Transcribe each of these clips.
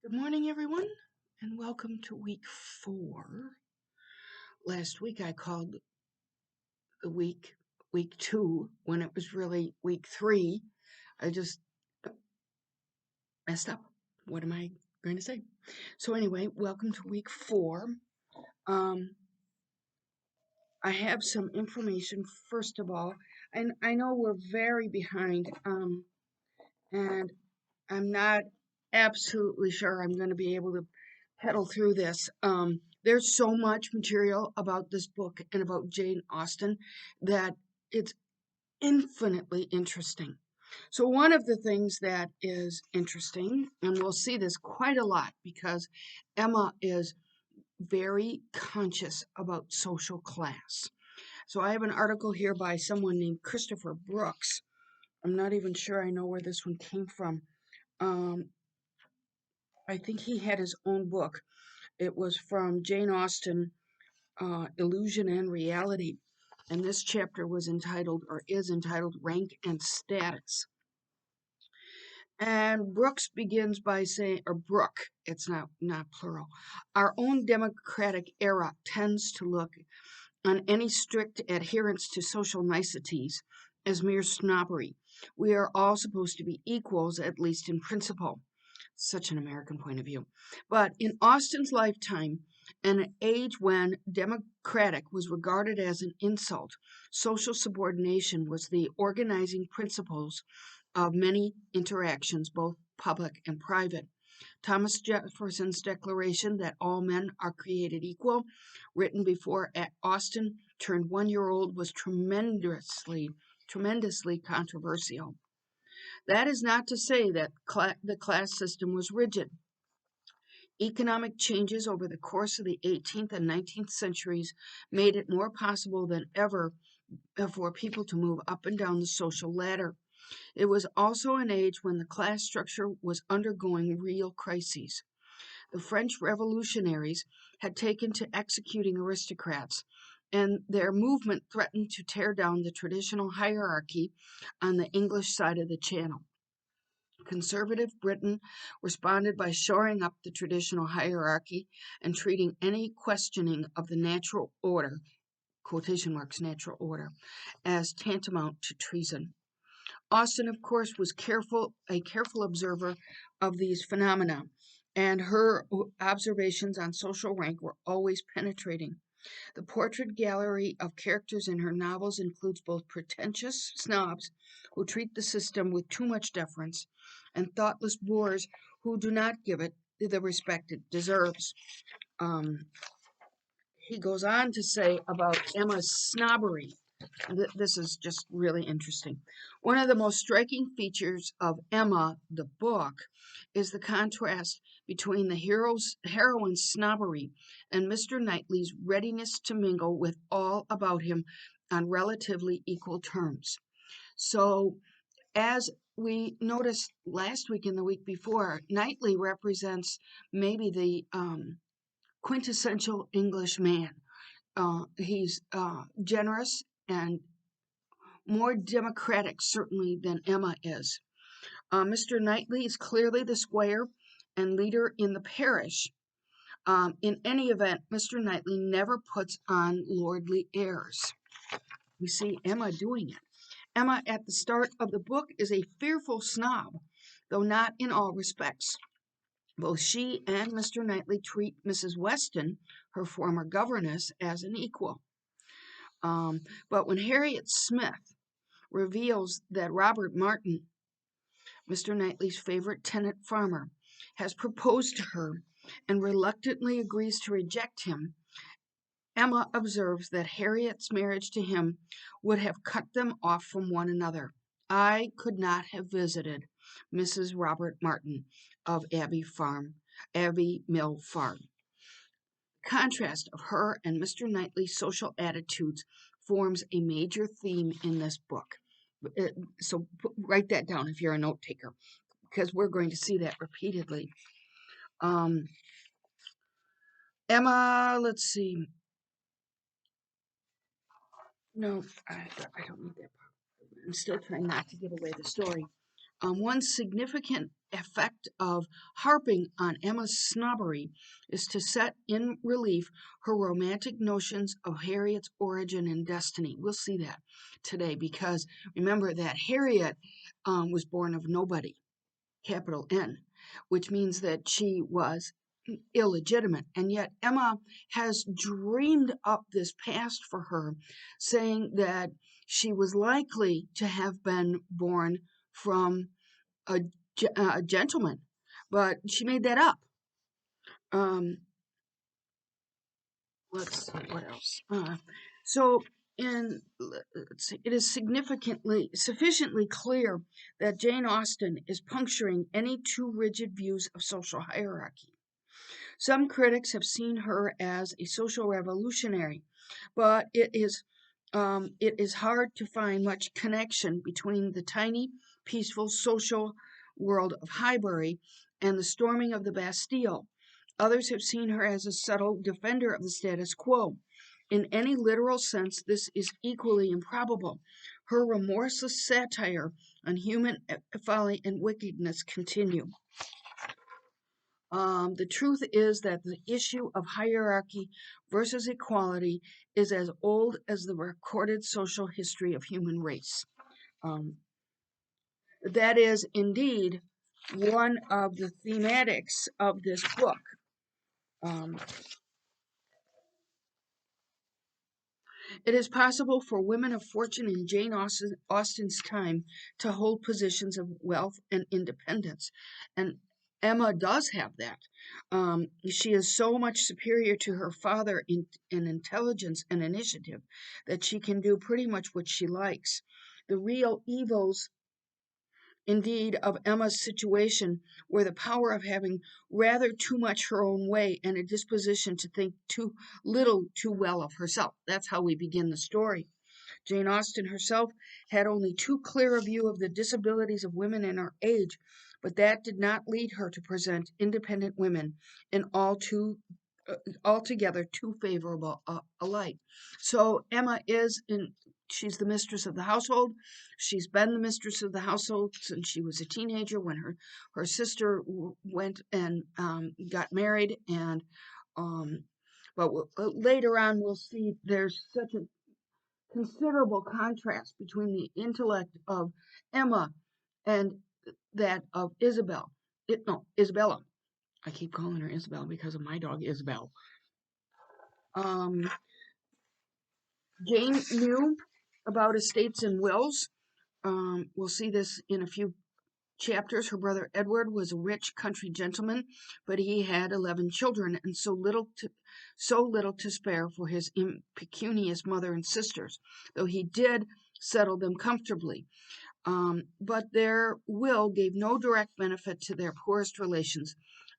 Good morning, everyone, and welcome to week 4. Last week I called the week 2 when it was really week 3. I just messed up. What am I going to say? So anyway, welcome to week 4. Um, I have some information first of all, and I know we're very behind, and I'm not absolutely sure I'm going to be able to pedal through this. There's so much material about this book and about Jane Austen that it's infinitely interesting. So, one of the things that is interesting, and we'll see this quite a lot because Emma is very conscious about social class. So, I have an article here by someone named Christopher Brooks. I'm not even sure I know where this one came from. Um, I think he had his own book. It was from Jane Austen, Illusion and Reality. And this chapter was entitled, or is entitled, Rank and Status. And Brooks begins by saying, or Brooke, it's not plural, our own democratic era tends to look on any strict adherence to social niceties as mere snobbery. We are all supposed to be equals, at least in principle. Such an American point of view. But in Austen's lifetime, an age when democratic was regarded as an insult, social subordination was the organizing principles of many interactions, both public and private. Thomas Jefferson's declaration that all men are created equal, written before Austen turned 1-year-old, was tremendously controversial. That is not to say that the class system was rigid. Economic changes over the course of the 18th and 19th centuries made it more possible than ever for people to move up and down the social ladder. It was also an age when the class structure was undergoing real crises. The French revolutionaries had taken to executing aristocrats, and their movement threatened to tear down the traditional hierarchy on the English side of the Channel. Conservative Britain responded by shoring up the traditional hierarchy and treating any questioning of the natural order, quotation marks, natural order, as tantamount to treason. Austen, of course, was a careful observer of these phenomena, and her observations on social rank were always penetrating. The portrait gallery of characters in her novels includes both pretentious snobs who treat the system with too much deference and thoughtless boors who do not give it the respect it deserves. Um, he goes on to say about Emma's snobbery. This is just really interesting. One of the most striking features of Emma, the book, is the contrast between the heroine's snobbery and Mr. Knightley's readiness to mingle with all about him on relatively equal terms. So, as we noticed last week and the week before, Knightley represents maybe the quintessential English man. He's generous and more democratic, certainly, than Emma is. Mr. Knightley is clearly the squire and leader in the parish. In any event, Mr. Knightley never puts on lordly airs. We see Emma doing it. Emma, at the start of the book, is a fearful snob, though not in all respects. Both she and Mr. Knightley treat Mrs. Weston, her former governess, as an equal. But when Harriet Smith reveals that Robert Martin, Mr. Knightley's favorite tenant farmer, has proposed to her and reluctantly agrees to reject him, Emma observes that Harriet's marriage to him would have cut them off from one another. I could not have visited Mrs. Robert Martin of Abbey Mill Farm. The contrast of her and Mr. Knightley's social attitudes forms a major theme in this book. So write that down if you're a note taker, because we're going to see that repeatedly. Emma, let's see. No, I don't need that part. I'm still trying not to give away the story. One significant effect of harping on Emma's snobbery is to set in relief her romantic notions of Harriet's origin and destiny. We'll see that today because remember that Harriet was born of nobody, capital N, which means that she was illegitimate. And yet Emma has dreamed up this past for her, saying that she was likely to have been born from a, a gentleman, but she made that up. Um, let's see what else. So, in let's see, it is sufficiently clear that Jane Austen is puncturing any too rigid views of social hierarchy. Some critics have seen her as a social revolutionary, but it is hard to find much connection between the tiny, peaceful social world of Highbury and the storming of the Bastille. Others have seen her as a subtle defender of the status quo. In any literal sense, this is equally improbable. Her remorseless satire on human folly and wickedness continue. The truth is that the issue of hierarchy versus equality is as old as the recorded social history of human race. Um, that is indeed one of the thematics of this book. Um, It is possible for women of fortune in Jane Austen's time to hold positions of wealth and independence. And Emma does have that. She is so much superior to her father in intelligence and initiative that she can do pretty much what she likes. The real evils indeed of Emma's situation were the power of having rather too much her own way and a disposition to think too little too well of herself. That's how we begin the story. Jane Austen herself had only too clear a view of the disabilities of women in her age, but that did not lead her to present independent women in altogether too favorable a light. So Emma is in. She's the mistress of the household. She's been the mistress of the household since she was a teenager when her sister went and got married. And um, but later on, we'll see there's such a considerable contrast between the intellect of Emma and that of Isabel. No, Isabella. I keep calling her Isabel because of my dog Isabel. Um, Jane knew about estates and wills. We'll see this in a few chapters. Her brother Edward was a rich country gentleman, but he had 11 children and so little to spare for his impecunious mother and sisters, though he did settle them comfortably. But their will gave no direct benefit to their poorest relations,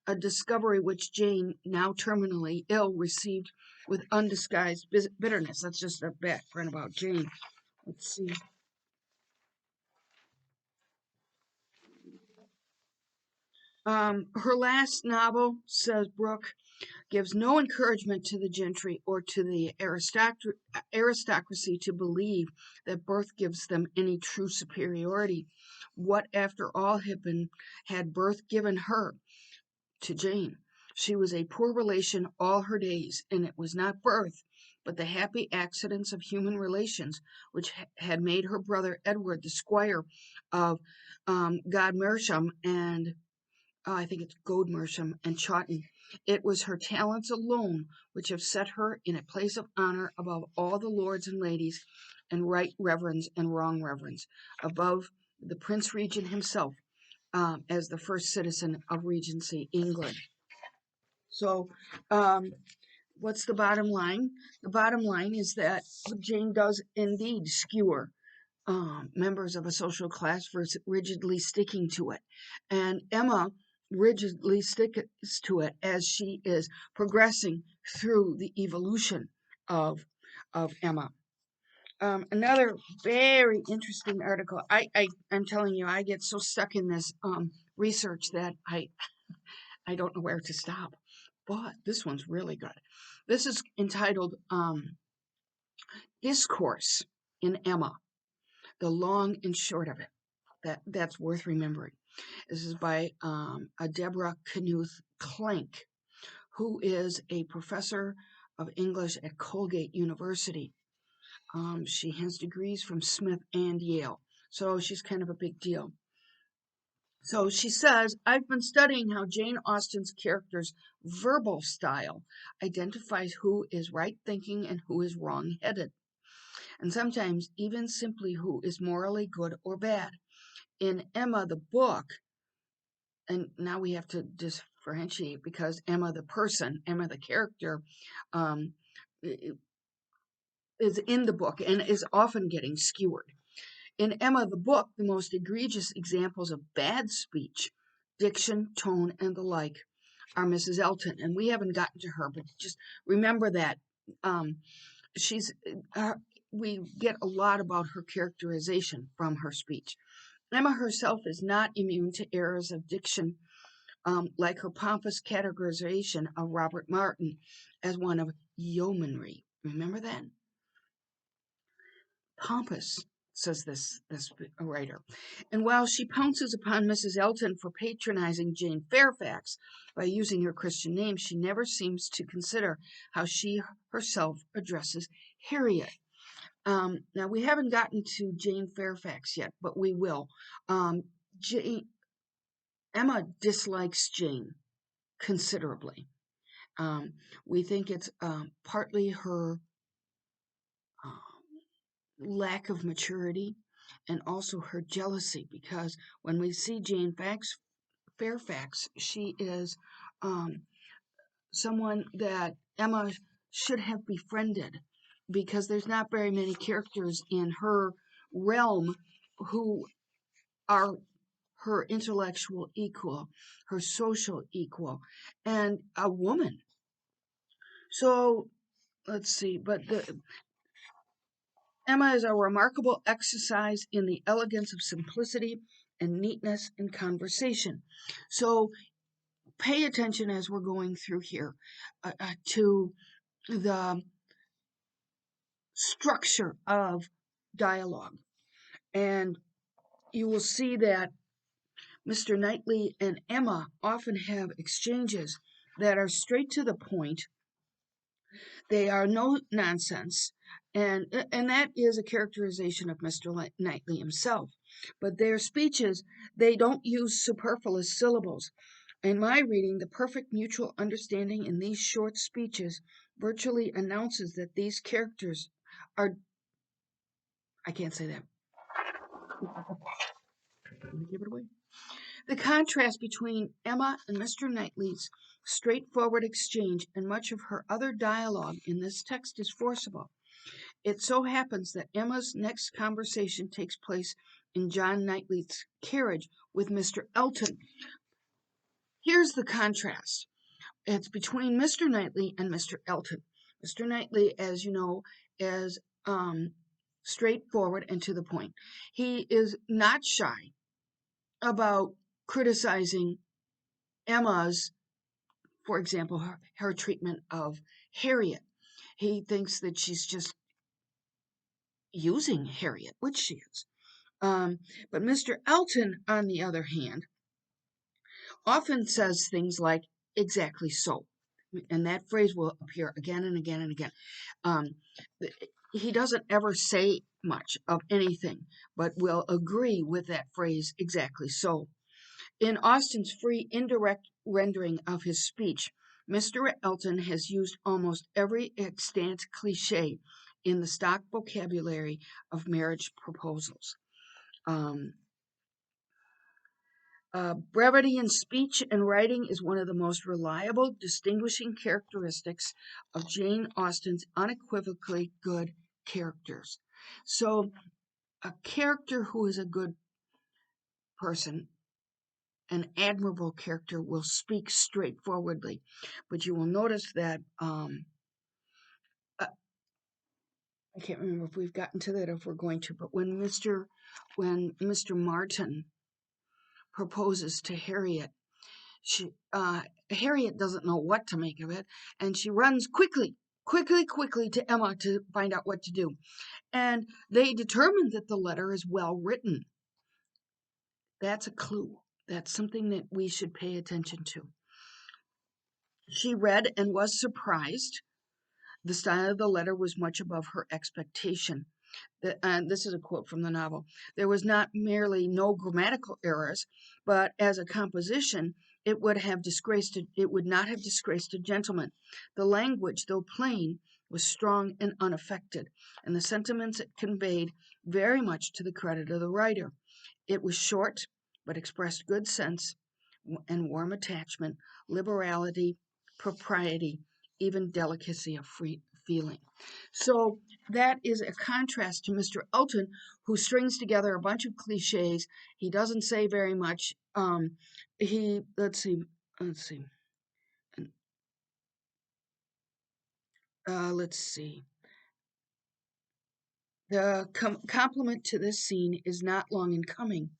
a discovery which Jane, now terminally ill, received with undisguised bitterness. That's just a background about Jane. Let's see. Her last novel, says Brooke, gives no encouragement to the gentry or to the aristocracy to believe that birth gives them any true superiority. What, after all, had birth given her? To Jane. She was a poor relation all her days, and it was not birth, but the happy accidents of human relations which had made her brother Edward the squire of Godmersham and I think it's Godmersham and Chawton. It was her talents alone which have set her in a place of honor above all the lords and ladies, and right reverends and wrong reverends, above the Prince Regent himself, as the first citizen of Regency England. So, um, what's the bottom line? The bottom line is that Jane does indeed skewer members of a social class for rigidly sticking to it. And Emma rigidly sticks to it as she is progressing through the evolution of Emma. Another very interesting article. I'm telling you, I get so stuck in this research that I don't know where to stop. But this one's really good. This is entitled Discourse in Emma, the long and short of it. That's worth remembering. This is by Deborah Knuth Klenk, who is a professor of English at Colgate University. She has degrees from Smith and Yale, so she's kind of a big deal. So she says, I've been studying how Jane Austen's character's verbal style identifies who is right thinking and who is wrong headed, and sometimes even simply who is morally good or bad. In Emma the book, and now we have to differentiate because Emma the person, Emma the character, um, is in the book and is often getting skewered. In Emma the book, the most egregious examples of bad speech, diction, tone, and the like are Mrs. Elton, and we haven't gotten to her, but just remember that she's we get a lot about her characterization from her speech. Emma herself is not immune to errors of diction, like her pompous categorization of Robert Martin as one of yeomanry. Remember that? Pompous, says this writer. And while she pounces upon Mrs. Elton for patronizing Jane Fairfax by using her Christian name, she never seems to consider how she herself addresses Harriet. Now, we haven't gotten to Jane Fairfax yet, but we will. Emma dislikes Jane considerably. We think it's partly her lack of maturity and also her jealousy, because when we see Jane Fairfax, she is someone that Emma should have befriended, because there's not very many characters in her realm who are her intellectual equal, her social equal, and a woman. So let's see, Emma is a remarkable exercise in the elegance of simplicity and neatness in conversation. So pay attention as we're going through here to the structure of dialogue. And you will see that Mr. Knightley and Emma often have exchanges that are straight to the point. They are no nonsense, and that is a characterization of Mr. Knightley himself. But their speeches, they don't use superfluous syllables. In my reading, the perfect mutual understanding in these short speeches virtually announces that these characters are. I can't say that. Let me give it away. The contrast between Emma and Mr. Knightley's straightforward exchange and much of her other dialogue in this text is forcible. It so happens that Emma's next conversation takes place in John Knightley's carriage with Mr. Elton. Here's the contrast. It's between Mr. Knightley and Mr. Elton. Mr. Knightley, as you know, is straightforward and to the point. He is not shy about criticizing Emma's, for example, her treatment of Harriet. He thinks that she's just using Harriet, which she is. But Mr. Elton, on the other hand, often says things like, exactly so. And that phrase will appear again and again and again. He doesn't ever say much of anything, but will agree with that phrase, exactly so. In Austen's free, indirect rendering of his speech, Mr. Elton has used almost every extant cliche in the stock vocabulary of marriage proposals. Brevity in speech and writing is one of the most reliable, distinguishing characteristics of Jane Austen's unequivocally good characters. So, a character who is a good person, an admirable character, will speak straightforwardly. But you will notice that I can't remember if we've gotten to that, if we're going to, but when Mr. Martin proposes to Harriet, Harriet doesn't know what to make of it, and she runs quickly to Emma to find out what to do. And they determine that the letter is well written. That's a clue. That's something that we should pay attention to. She read and was surprised. The style of the letter was much above her expectation. And this is a quote from the novel. There was not merely no grammatical errors, but as a composition, it would not have disgraced a gentleman. The language, though plain, was strong and unaffected, and the sentiments it conveyed very much to the credit of the writer. It was short, but expressed good sense and warm attachment, liberality, propriety, even delicacy of free feeling. So that is a contrast to Mr. Elton, who strings together a bunch of cliches. He doesn't say very much. He let's see, let's see. The compliment to this scene is not long in coming.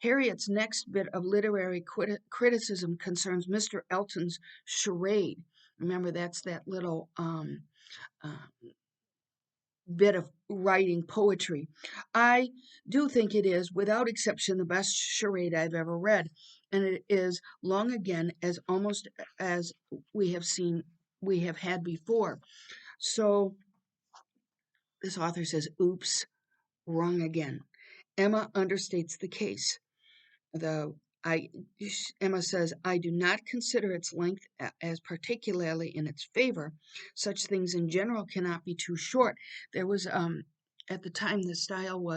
Harriet's next bit of literary criticism concerns Mr. Elton's charade. Remember, that's that little uh, bit of writing poetry. I do think it is, without exception, the best charade I've ever read, and it is long again, as almost as we have had before. So this author says, "Oops, wrong again." Emma understates the case. Though I, Emma says, I do not consider its length as particularly in its favor. Such things in general cannot be too short. There was, at the time, the style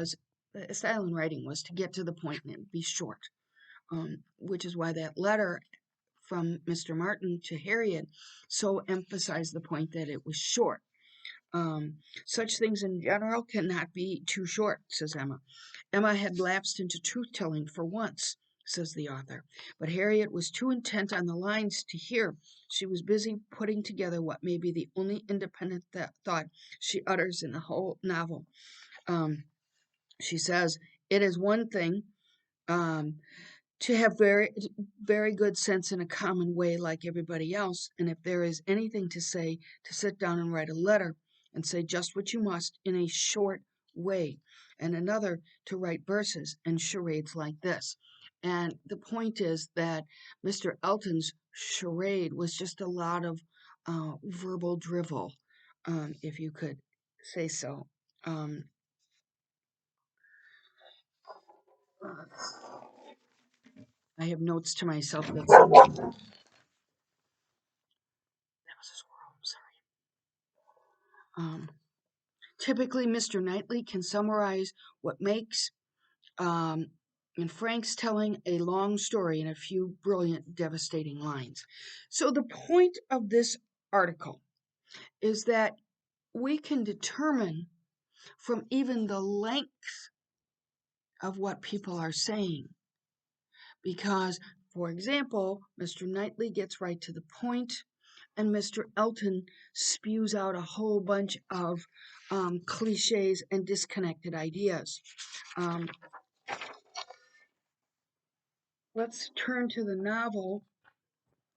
in writing was to get to the point and be short, which is why that letter from Mr. Martin to Harriet so emphasized the point that it was short. Such things in general cannot be too short, says Emma. Emma had lapsed into truth telling for once, says the author, but Harriet was too intent on the lines to hear. She was busy putting together what may be the only independent thought she utters in the whole novel. She says, it is one thing um, to have very good sense in a common way like everybody else, and if there is anything to say, to sit down and write a letter and say just what you must in a short way, and another to write verses and charades like this. And the point is that Mr. Elton's charade was just a lot of verbal drivel, if you could say so. um, I have notes to myself that was a squirrel. I'm sorry. Typically, Mr. Knightley can summarize what makes, um, in Frank's telling, a long story in a few brilliant, devastating lines. So, the point of this article is that we can determine from even the length of what people are saying. Because, for example, Mr. Knightley gets right to the point, and Mr. Elton spews out a whole bunch of cliches and disconnected ideas. Um, let's turn to the novel,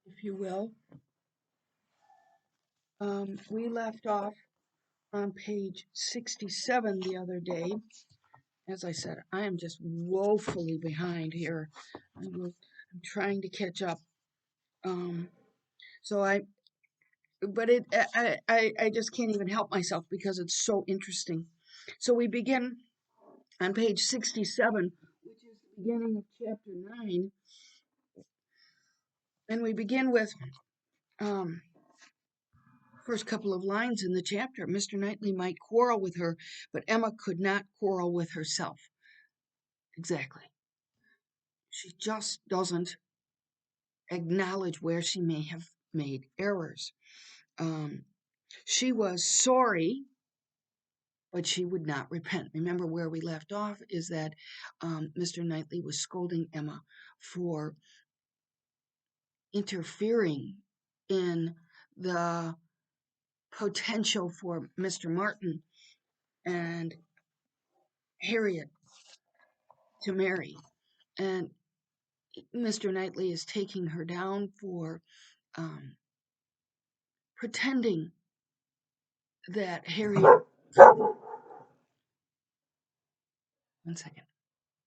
if you will. We left off on page 67 the other day. As I said, I am just woefully behind here. I'm trying to catch up. So but I just can't even help myself because it's so interesting. So we begin on page 67, which is the beginning of chapter 9, and we begin with um, first couple of lines in the chapter. Mr. Knightley might quarrel with her, but Emma could not quarrel with herself. Exactly. She just doesn't acknowledge where she may have made errors. Um, she was sorry, but she would not repent. Remember where we left off is that Mr. Knightley was scolding Emma for interfering in the potential for Mr. Martin and Harriet to marry. And Mr. Knightley is taking her down for um, pretending that Harriet. One second.